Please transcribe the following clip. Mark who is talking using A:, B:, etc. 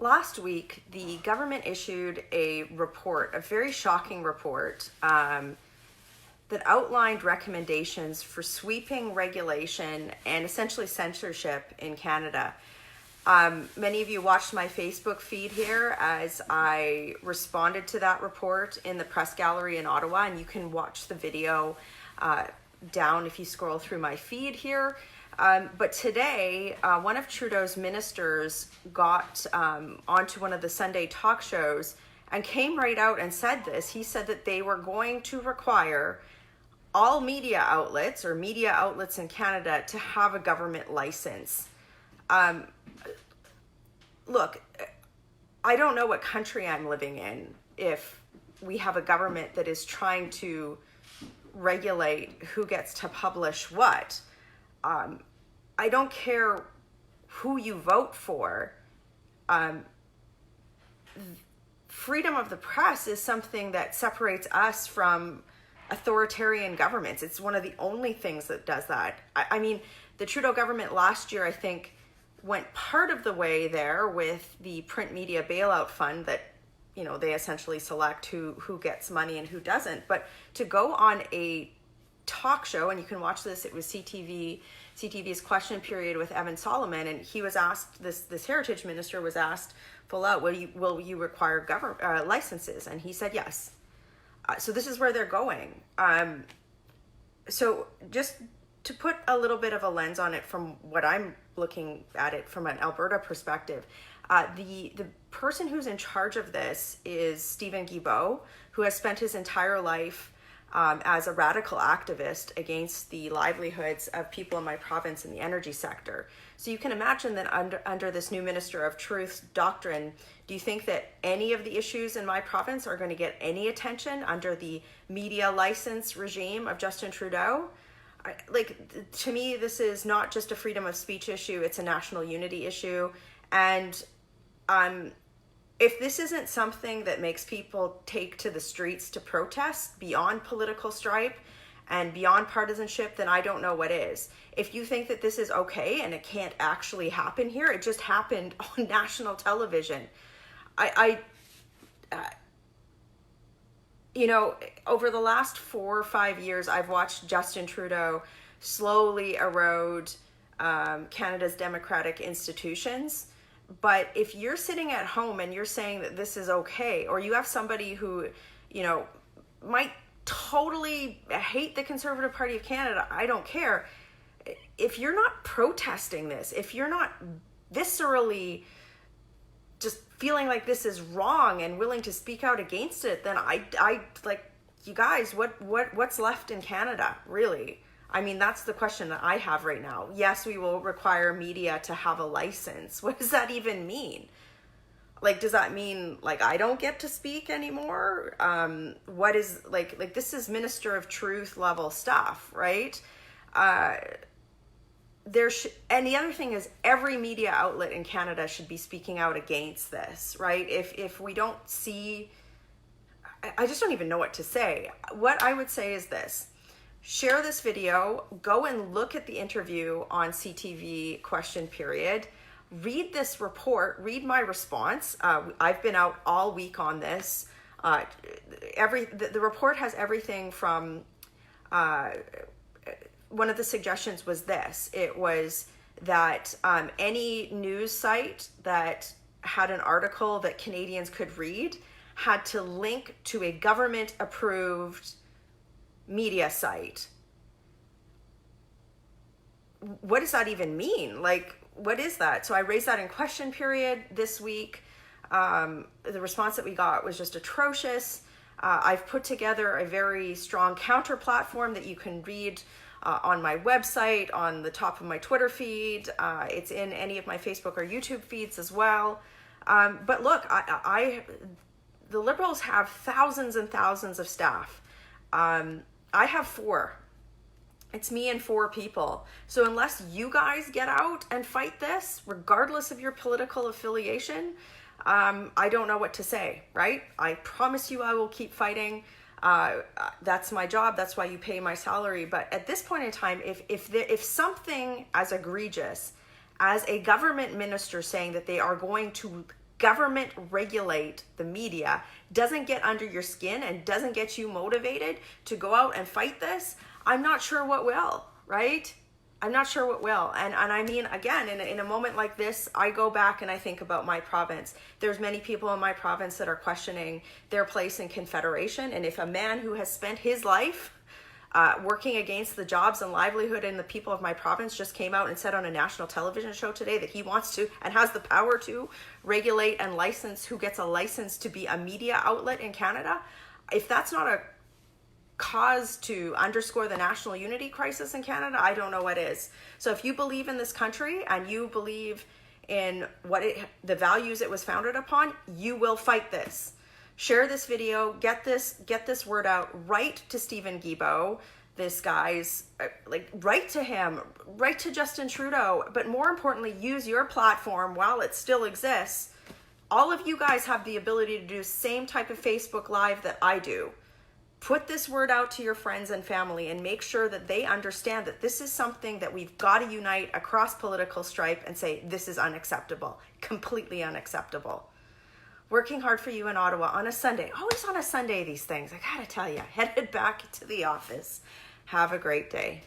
A: Last week, the government issued a report, a very shocking report, that outlined recommendations for sweeping regulation and essentially censorship in Canada. Many of you watched my Facebook feed here as I responded to that report in the press gallery in Ottawa, and you can watch the video down if you scroll through my feed here. But today, one of Trudeau's ministers got onto one of the Sunday talk shows and came right out and said this. He said that they were going to require all media outlets or media outlets in Canada to have a government license. Look, I don't know what country I'm living in if we have a government that is trying to regulate who gets to publish what. I don't care who you vote for. Freedom of the press is something that separates us from authoritarian governments. It's one of the only things that does that. I mean, the Trudeau government last year, I think, went part of the way there with the print media bailout fund that, you know, they essentially select who gets money and who doesn't. But to go on a talk show, and you can watch this, it was CTV's question period with Evan Solomon, and he was asked, this heritage minister was asked full out, will you require government licenses? And he said yes. So this is where they're going. So just to put a little bit of a lens on it from what I'm looking at it from an Alberta perspective, the person who's in charge of this is Stephen Guilbeault, who has spent his entire life as a radical activist against the livelihoods of people in my province in the energy sector. So you can imagine that under this new Minister of Truth's doctrine, do you think that any of the issues in my province are going to get any attention under the media license regime of Justin Trudeau? To me, this is not just a freedom of speech issue, it's a national unity issue. And if this isn't something that makes people take to the streets to protest beyond political stripe and beyond partisanship, then I don't know what is. If you think that this is okay and it can't actually happen here, it just happened on national television. You know, over the last 4 or 5 years, I've watched Justin Trudeau slowly erode Canada's democratic institutions. But if you're sitting at home and you're saying that this is okay, or you have somebody who, you know, might totally hate the Conservative Party of Canada, I don't care. If you're not protesting this, if you're not viscerally just feeling like this is wrong and willing to speak out against it, then I like, you guys, what's left in Canada, really? I mean, that's the question that I have right now. Yes, we will require media to have a license. What does that even mean? Like, does that mean like I don't get to speak anymore? What is like this is Minister of Truth level stuff, right? And the other thing is every media outlet in Canada should be speaking out against this, right? If we don't see, I just don't even know what to say. What I would say is this: share this video, go and look at the interview on CTV question period, read this report, read my response. I've been out all week on this. The report has everything from, one of the suggestions was this. It was that any news site that had an article that Canadians could read had to link to a government-approved media site. What does that even mean? Like, what is that? So I raised that in question period this week. The response that we got was just atrocious. I've put together a very strong counter platform that you can read on my website, on the top of my Twitter feed. It's in any of my Facebook or YouTube feeds as well. But look, the Liberals have thousands and thousands of staff. I have 4. It's me and 4 people. So unless you guys get out and fight this, regardless of your political affiliation, I don't know what to say, right? I promise you I will keep fighting. That's my job. That's why you pay my salary. But at this point in time, if something as egregious as a government minister saying that they are going to government regulate the media doesn't get under your skin and doesn't get you motivated to go out and fight this, I'm not sure what will, right? I'm not sure what will. And I mean, again, in a moment like this, I go back and I think about my province. There's many people in my province that are questioning their place in Confederation. And if a man who has spent his life working against the jobs and livelihood in the people of my province just came out and said on a national television show today that he wants to and has the power to regulate and license who gets a license to be a media outlet in Canada, if that's not a cause to underscore the national unity crisis in Canada, I don't know what is. So if you believe in this country and you believe in the values it was founded upon, you will fight this. Share this video, get this word out, write to Stephen Guilbeault, this guy's, write to him, write to Justin Trudeau, but more importantly, use your platform while it still exists. All of you guys have the ability to do the same type of Facebook Live that I do. Put this word out to your friends and family and make sure that they understand that this is something that we've got to unite across political stripe and say, this is unacceptable, completely unacceptable. Working hard for you in Ottawa on a Sunday, always on a Sunday, these things, I gotta tell you, headed back to the office. Have a great day.